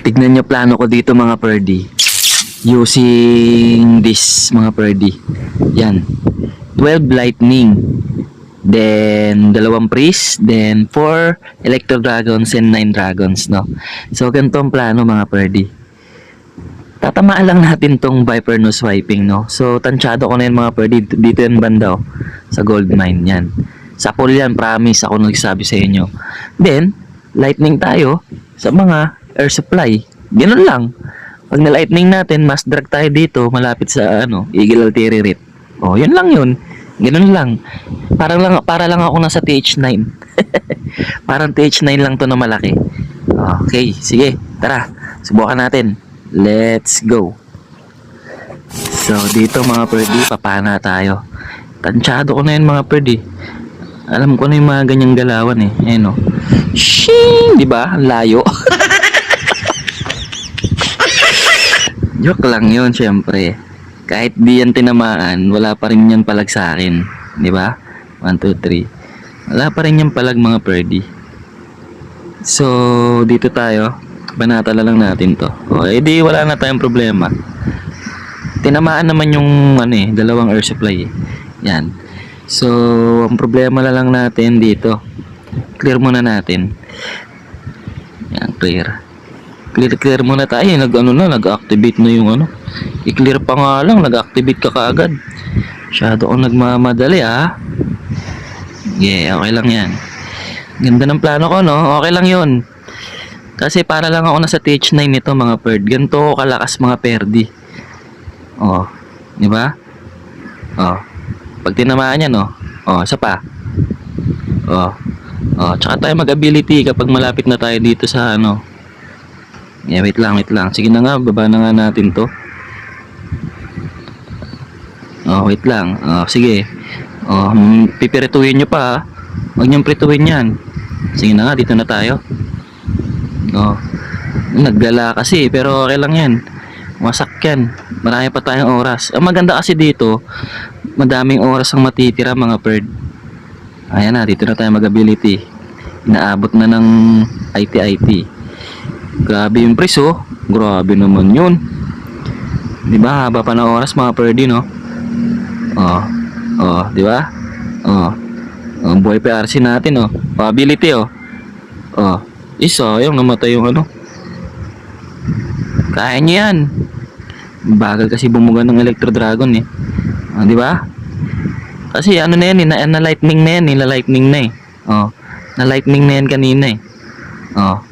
Tignan nyo plano ko dito mga perdi. Using this mga perdi. Yan. 12 lightning. Then, 2 priest. Then, 4 electro dragons and 9 dragons, no? So, ganito ang plano mga perdi. Tatamaan lang natin tong Viper no swiping, no? So, tansyado ko na yan mga perdi. Dito yan banda, oh, sa gold mine, yan. Sa pool yan, promise. Ako nagsasabi sa inyo. Then, lightning tayo sa mga air supply. Ganun lang. Pag na-lightning natin, mas drag tayo dito, malapit sa, Eagle Altieri Rit. Oh, yun lang yun. Ganun lang. Para lang ako nasa TH9. Parang TH9 lang to na malaki. Okay, sige. Tara, subukan natin. Let's go. So, dito mga perdi, papana tayo. Tansyado ko na yun mga perdi. Alam ko na yung mga ganyang galawan eh. Ayan o. Shing! Diba? Ang layo. Joke lang yun, syempre. Kahit di yan tinamaan, wala pa rin yan palag sa akin. Diba? 1, 2, 3. Wala pa rin yan palag mga perdi. So, dito tayo. Banatala lang natin to. O, edi wala na tayong problema. Tinamaan naman yung, dalawang air supply eh. Yan. So, ang problema na lang natin dito. Clear muna natin. Yan, clear. Clear muna tayo. Nag-activate na yung I-clear pa nga lang, nag-activate ka kaagad. Masyado akong nagmamadali Yeah, okay lang yan. Ganda ng plano ko, no? Okay lang yun. Kasi para lang ako nasa TH9 nito mga bird. Ganito ko kalakas mga perdi. Oh, di ba? Oh. Pag tinamaan yan, isa pa. Tsaka tayo mag-ability kapag malapit na tayo dito sa Yeah, wait lang. Sige na nga, baba na nga natin to. Wait lang. Sige. Pipirituin nyo pa, Huwag nyo prituin yan. Sige na nga, dito na tayo. Naggala kasi, pero okay lang yan. Wasak yan. Marami pa tayong oras. Ang maganda kasi dito, madaming oras ang matitira mga bird. Ayan na, dito na tayo mag-ability. Inaabot na ng IT. Grabe yung price, Grabe naman yun. Diba, haba pa na oras mga perdi, no? Diba? Buhay PRC natin, ability, isa, yung namatay yung Kaya niya yan. Bagal kasi bumuga ng Electro Dragon, eh. Diba? Kasi na yan, na-lightning na yan, na-lightning na eh. Na-lightning na yan kanina, eh. Kaya.